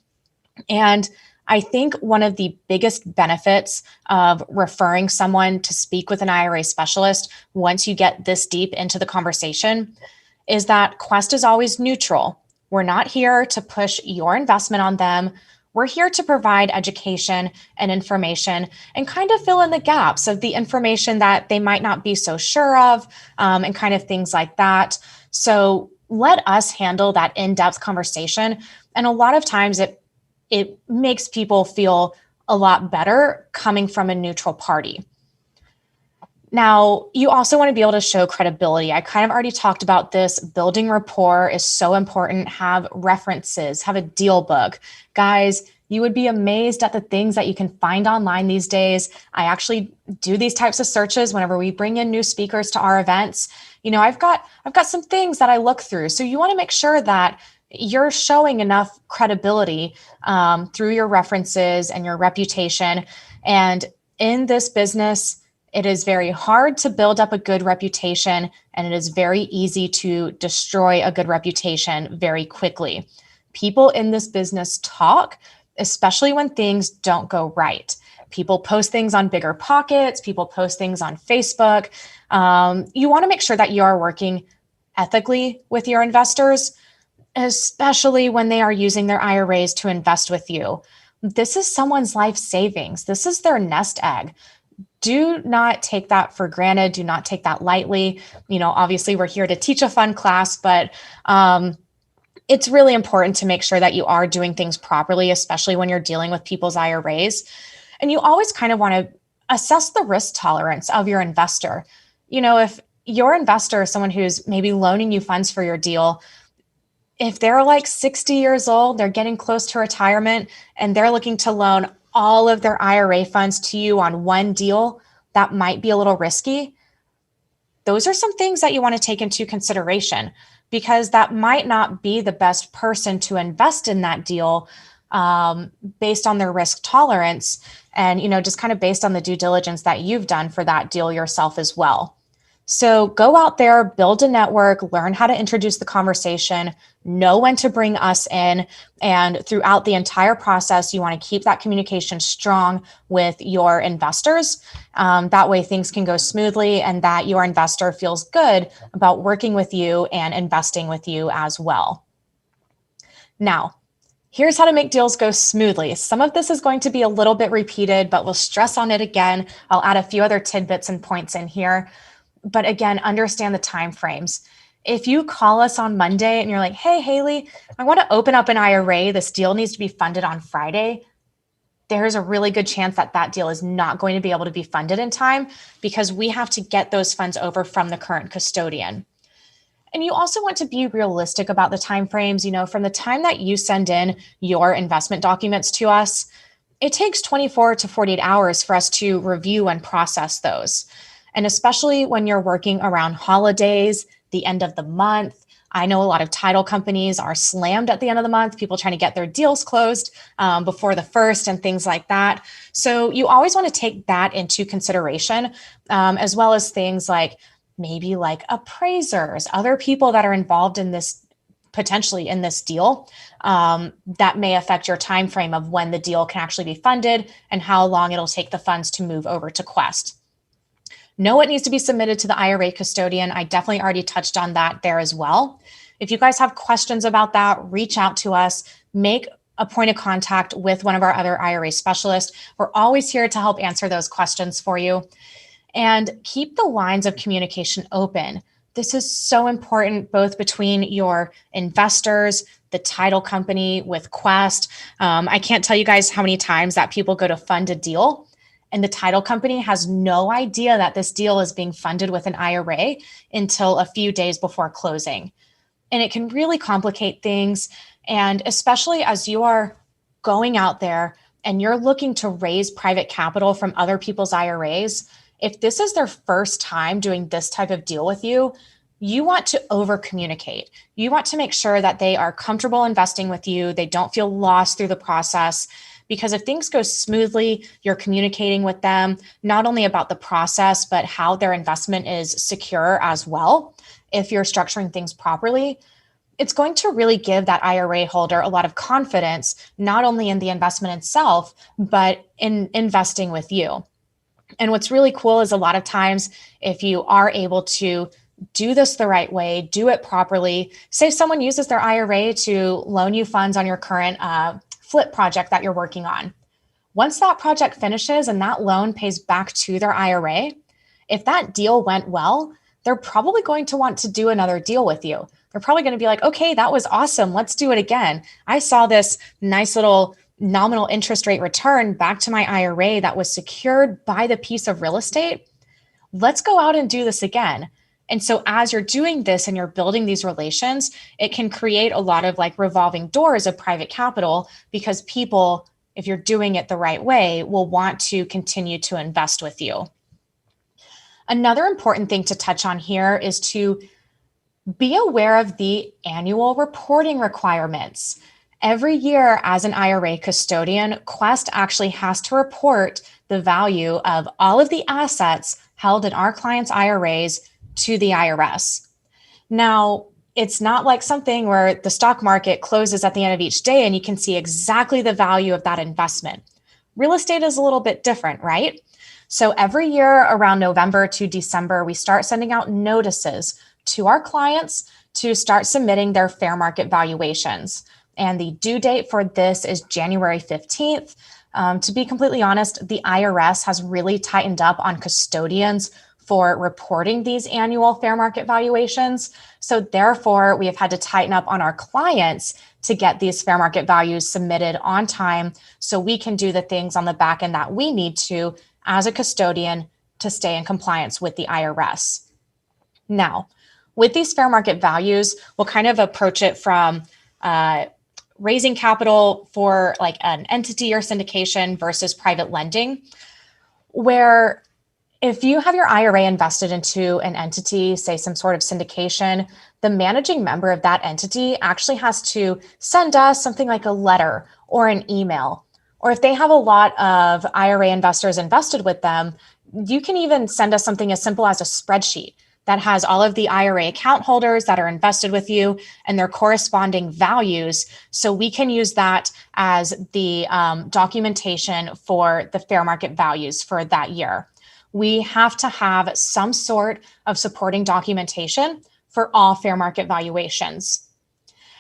And I think one of the biggest benefits of referring someone to speak with an IRA specialist once you get this deep into the conversation is that Quest is always neutral. We're not here to push your investment on them. We're here to provide education and information and kind of fill in the gaps of the information that they might not be so sure of, and kind of things like that. So let us handle that in-depth conversation. And a lot of times it makes people feel a lot better coming from a neutral party. Now, you also want to be able to show credibility. I kind of already talked about this. Building rapport is so important. Have references, have a deal book. Guys, you would be amazed at the things that you can find online these days. I actually do these types of searches whenever we bring in new speakers to our events. You know, I've got some things that I look through. So you want to make sure that you're showing enough credibility through your references and your reputation. And in this business, it is very hard to build up a good reputation, and it is very easy to destroy a good reputation very quickly. People in this business talk, especially when things don't go right. People post things on Bigger Pockets, people post things on Facebook. You want to make sure that you are working ethically with your investors, especially when they are using their IRAs to invest with you. This is someone's life savings. This is their nest egg. Do not take that for granted. Do not take that lightly. You know, obviously we're here to teach a fun class, but it's really important to make sure that you are doing things properly, especially when you're dealing with people's IRAs. And you always kind of want to assess the risk tolerance of your investor. You know, if your investor is someone who's maybe loaning you funds for your deal, if they're like 60 years old, they're getting close to retirement, and they're looking to loan all of their IRA funds to you on one deal, that might be a little risky. Those are some things that you want to take into consideration, because that might not be the best person to invest in that deal based on their risk tolerance and, you know, just kind of based on the due diligence that you've done for that deal yourself as well. So go out there, build a network, learn how to introduce the conversation, know when to bring us in. And throughout the entire process, you want to keep that communication strong with your investors. That way things can go smoothly and that your investor feels good about working with you and investing with you as well. Now, here's how to make deals go smoothly. Some of this is going to be a little bit repeated, but we'll stress on it again. I'll add a few other tidbits and points in here. But again, understand the time frames. If you call us on Monday and you're like, hey, Haley, I want to open up an IRA. This deal needs to be funded on Friday. There's a really good chance that that deal is not going to be able to be funded in time because we have to get those funds over from the current custodian. And you also want to be realistic about the timeframes. From the time that you send in your investment documents to us, it takes 24 to 48 hours for us to review and process those. And especially when you're working around holidays, the end of the month, I know a lot of title companies are slammed at the end of the month, people trying to get their deals closed before the first and things like that. So you always want to take that into consideration, as well as things like maybe like appraisers, other people that are involved in this, potentially in this deal, that may affect your time frame of when the deal can actually be funded and how long it'll take the funds to move over to Quest. Know what needs to be submitted to the IRA custodian. I definitely already touched on that there as well. If you guys have questions about that, reach out to us, make a point of contact with one of our other IRA specialists. We're always here to help answer those questions for you. And keep the lines of communication open. This is so important, both between your investors, the title company with Quest. I can't tell you guys how many times that people go to fund a deal and the title company has no idea that this deal is being funded with an IRA until a few days before closing. And it can really complicate things. And especially as you are going out there and you're looking to raise private capital from other people's IRAs, if this is their first time doing this type of deal with you, you want to over communicate. You want to make sure that they are comfortable investing with you. They don't feel lost through the process. Because if things go smoothly, you're communicating with them, not only about the process, but how their investment is secure as well. If you're structuring things properly, it's going to really give that IRA holder a lot of confidence, not only in the investment itself, but in investing with you. And what's really cool is a lot of times, if you are able to do this the right way, do it properly, say someone uses their IRA to loan you funds on your current flip project that you're working on. Once that project finishes and that loan pays back to their IRA, if that deal went well, they're probably going to want to do another deal with you. They're probably going to be like, okay, that was awesome. Let's do it again. I saw this nice little nominal interest rate return back to my IRA that was secured by the piece of real estate. Let's go out and do this again. And so as you're doing this and you're building these relations, it can create a lot of like revolving doors of private capital because people, if you're doing it the right way, will want to continue to invest with you. Another important thing to touch on here is to be aware of the annual reporting requirements. Every year as an IRA custodian, Quest actually has to report the value of all of the assets held in our clients' IRAs to the IRS. Now, it's not like something where the stock market closes at the end of each day and you can see exactly the value of that investment. Real estate is a little bit different, right? So every year around November to December, we start sending out notices to our clients to start submitting their fair market valuations. And the due date for this is January 15th. To be completely honest, the IRS has really tightened up on custodians for reporting these annual fair market valuations. So therefore, we have had to tighten up on our clients to get these fair market values submitted on time so we can do the things on the back end that we need to as a custodian to stay in compliance with the IRS. Now, with these fair market values, we'll kind of approach it from raising capital for like an entity or syndication versus private lending, where if you have your IRA invested into an entity, say some sort of syndication, the managing member of that entity actually has to send us something like a letter or an email. Or if they have a lot of IRA investors invested with them, you can even send us something as simple as a spreadsheet that has all of the IRA account holders that are invested with you and their corresponding values. So we can use that as the documentation for the fair market values for that year. We have to have some sort of supporting documentation for all fair market valuations.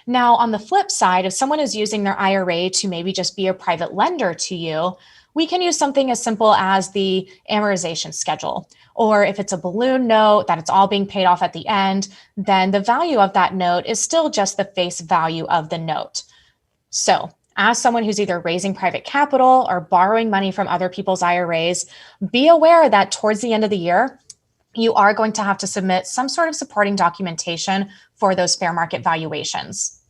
Now, on the flip side, if someone is using their IRA to maybe just be a private lender to you, We can use something as simple as the amortization schedule. Or if it's a balloon note that it's all being paid off at the end, then the value of that note is still just the face value of the note. So, as someone who's either raising private capital or borrowing money from other people's IRAs, be aware that towards the end of the year, you are going to have to submit some sort of supporting documentation for those fair market valuations.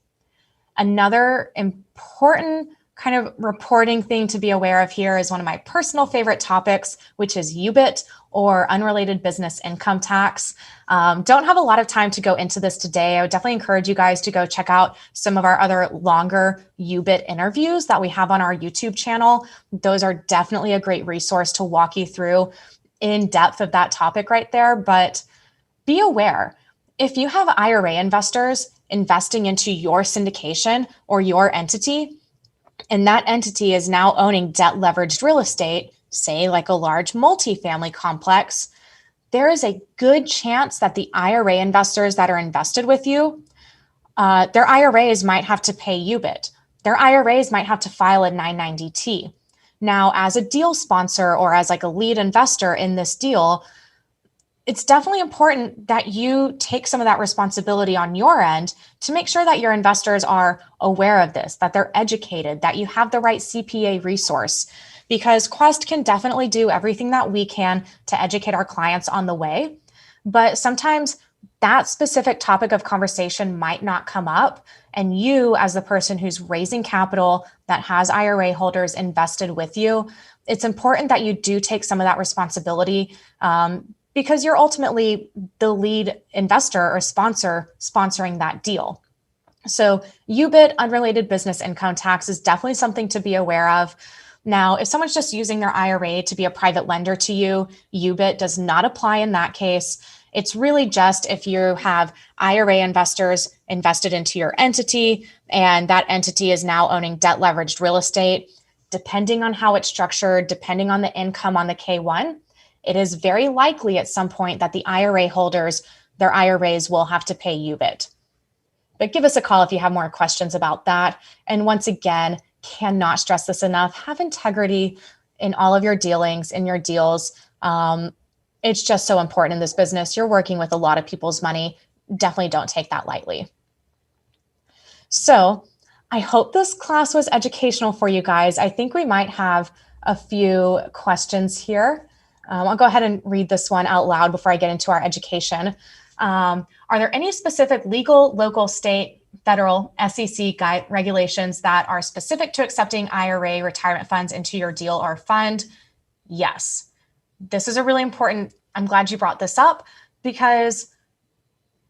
Another important kind of reporting thing to be aware of here is one of my personal favorite topics, which is UBIT, or unrelated business income tax. Don't have a lot of time to go into this today. I would definitely encourage you guys to go check out some of our other longer UBIT interviews that we have on our YouTube channel. Those are definitely a great resource to walk you through in depth of that topic right there. But be aware, if you have IRA investors investing into your syndication or your entity, and that entity is now owning debt leveraged real estate, say like a large multifamily complex, there is a good chance that the IRA investors that are invested with you, their IRAs might have to pay UBIT. Their IRAs might have to file a 990T. Now, as a deal sponsor or as like a lead investor in this deal, it's definitely important that you take some of that responsibility on your end to make sure that your investors are aware of this, that they're educated, that you have the right CPA resource, because Quest can definitely do everything that we can to educate our clients on the way. But sometimes that specific topic of conversation might not come up. And you, as the person who's raising capital that has IRA holders invested with you, it's important that you do take some of that responsibility, because you're ultimately the lead investor or sponsor sponsoring that deal. So UBIT, unrelated business income tax, is definitely something to be aware of. Now, if someone's just using their IRA to be a private lender to you, UBIT does not apply in that case. It's really just if you have IRA investors invested into your entity and that entity is now owning debt leveraged real estate. Depending on how it's structured, depending on the income on the K1, it is very likely at some point that the IRA holders, their IRAs will have to pay UBIT. But give us a call if you have more questions about that. And once again, cannot stress this enough, have integrity in all of your dealings, in your deals. It's just so important in this business. You're working with a lot of people's money. Definitely don't take that lightly. So I hope this class was educational for you guys. I think we might have a few questions here. I'll go ahead and read this one out loud before I get into our education. Are there any specific legal, local, state, federal, SEC regulations that are specific to accepting IRA retirement funds into your deal or fund? Yes. This is a really important, I'm glad you brought this up, because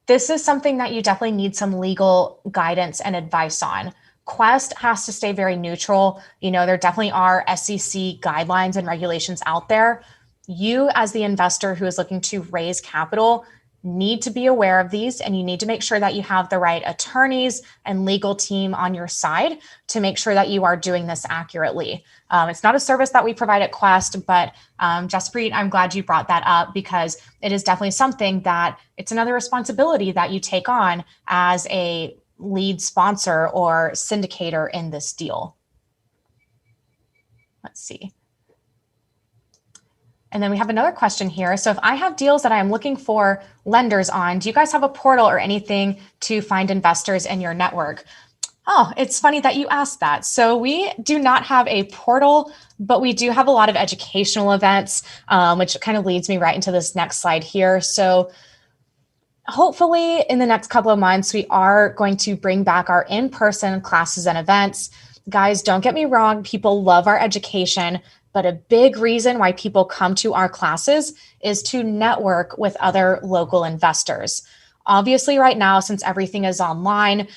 this is something that you definitely need some legal guidance and advice on. Quest has to stay very neutral. You know, there definitely are SEC guidelines and regulations out there. You, as the investor who is looking to raise capital, need to be aware of these, and you need to make sure that you have the right attorneys and legal team on your side to make sure that you are doing this accurately. It's not a service that we provide at Quest, but Jaspreet, I'm glad you brought that up, because it is definitely something that it's another responsibility that you take on as a lead sponsor or syndicator in this deal. Let's see. And then we have another question here. So if I have deals that I'm looking for lenders on, do you guys have a portal or anything to find investors in your network? Oh, it's funny that you asked that. So we do not have a portal, but we do have a lot of educational events, which kind of leads me right into this next slide here. So hopefully in the next couple of months, we are going to bring back our in-person classes and events. Guys, don't get me wrong. People love our education. But a big reason why people come to our classes is to network with other local investors. Obviously, right now, since everything is online,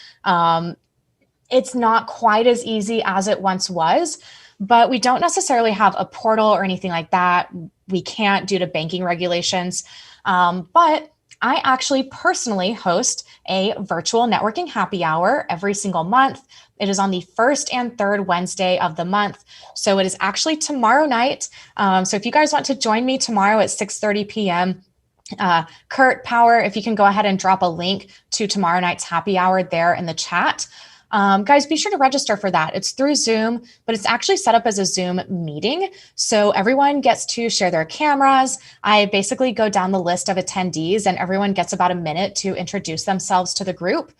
it's not quite as easy as it once was, but we don't necessarily have a portal or anything like that. We can't due to banking regulations. But I actually personally host a virtual networking happy hour every single month. It is on the first and third Wednesday of the month. So it is actually tomorrow night. So if you guys want to join me tomorrow at 6:30 p.m., Kurt Power, if you can go ahead and drop a link to tomorrow night's happy hour there in the chat. Guys, be sure to register for that. It's through Zoom, but it's actually set up as a Zoom meeting. So everyone gets to share their cameras. I basically go down the list of attendees and everyone gets about a minute to introduce themselves to the group.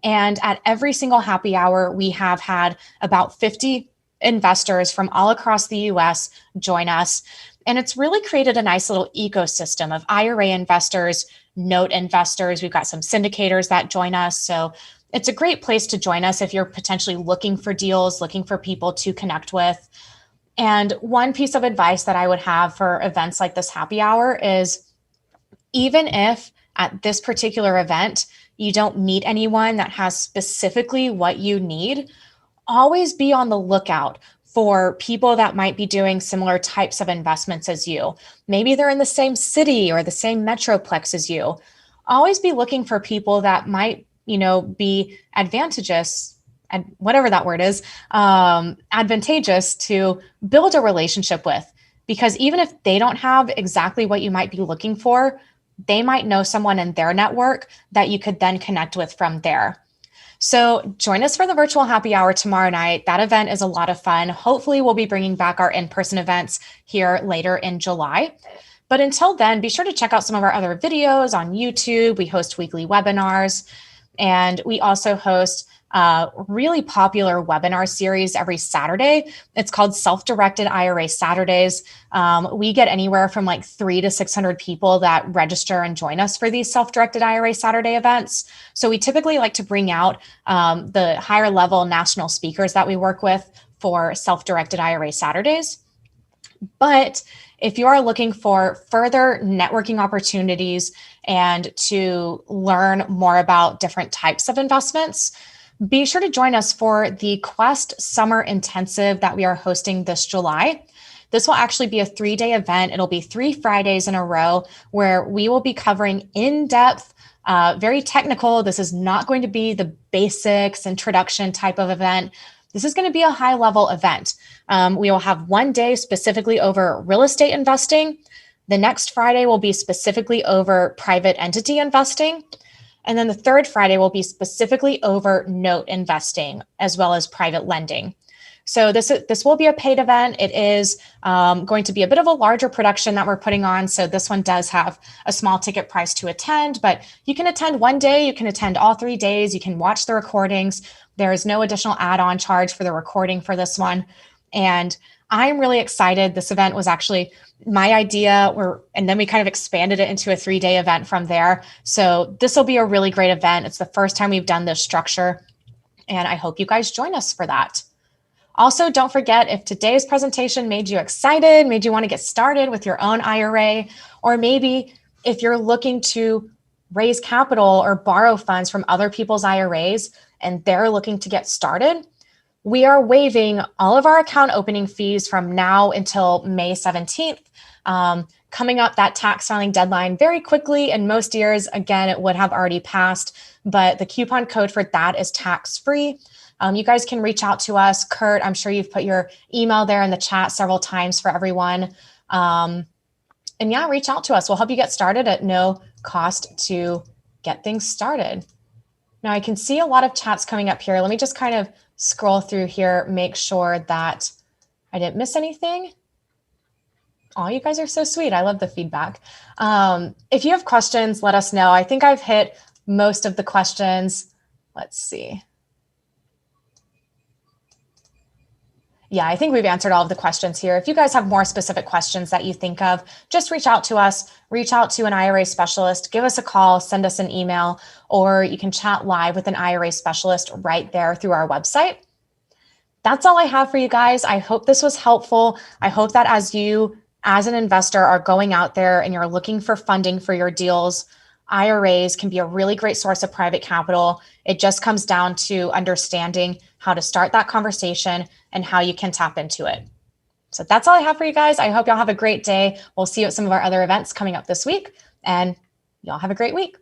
And at every single happy hour, we have had about 50 investors from all across the US join us. And it's really created a nice little ecosystem of IRA investors, note investors. We've got some syndicators that join us. So it's a great place to join us if you're potentially looking for deals, looking for people to connect with. And one piece of advice that I would have for events like this happy hour is, even if at this particular event, you don't meet anyone that has specifically what you need, always be on the lookout for people that might be doing similar types of investments as you. Maybe they're in the same city or the same metroplex as you. Always be looking for people that might, be advantageous, and whatever that word is, advantageous to build a relationship with. Because even if they don't have exactly what you might be looking for, they might know someone in their network that you could then connect with from there. So join us for the virtual happy hour tomorrow night. That event is a lot of fun. Hopefully we'll be bringing back our in-person events here later in July. But until then, be sure to check out some of our other videos on YouTube. We host weekly webinars, and we also host a really popular webinar series every Saturday. It's called Self-Directed IRA Saturdays. We get anywhere from like 300 to 600 people that register and join us for these Self-Directed IRA Saturday events. So we typically like to bring out the higher level national speakers that we work with for Self-Directed IRA Saturdays. But if you are looking for further networking opportunities and to learn more about different types of investments, be sure to join us for the Quest Summer Intensive that we are hosting this July. This will actually be a 3-day event. It'll be 3 Fridays in a row where we will be covering in-depth, very technical. This is not going to be the basics introduction type of event. This is going to be a high-level event. We will have one day specifically over real estate investing. The next Friday will be specifically over private entity investing. And then the third Friday will be specifically over note investing as well as private lending. So this will be a paid event. It is going to be a bit of a larger production that we're putting on. So this one does have a small ticket price to attend, but you can attend one day, you can attend all 3 days, you can watch the recordings. There is no additional add-on charge for the recording for this one. And I'm really excited. This event was actually my idea, and then we kind of expanded it into a 3-day event from there. So this will be a really great event. It's the first time we've done this structure, and I hope you guys join us for that. Also, don't forget, if today's presentation made you excited, made you want to get started with your own IRA, or maybe if you're looking to raise capital or borrow funds from other people's IRAs and they're looking to get started, we are waiving all of our account opening fees from now until May 17th. Coming up, that tax filing deadline very quickly. In most years, again, it would have already passed, but the coupon code for that is tax-free. You guys can reach out to us. Kurt, I'm sure you've put your email there in the chat several times for everyone. And yeah, reach out to us. We'll help you get started at no cost to get things started. Now I can see a lot of chats coming up here. Let me just kind of scroll through here, make sure that I didn't miss anything. Oh, you guys are so sweet. I love the feedback. If you have questions, let us know. I think I've hit most of the questions. Let's see. Yeah, I think we've answered all of the questions here. If you guys have more specific questions that you think of, just reach out to us, reach out to an IRA specialist, give us a call, send us an email, or you can chat live with an IRA specialist right there through our website. That's all I have for you guys. I hope this was helpful. I hope that as you, as an investor, are going out there and you're looking for funding for your deals, IRAs can be a really great source of private capital. It just comes down to understanding how to start that conversation and how you can tap into it. So that's all I have for you guys. I hope y'all have a great day. We'll see you at some of our other events coming up this week, and y'all have a great week.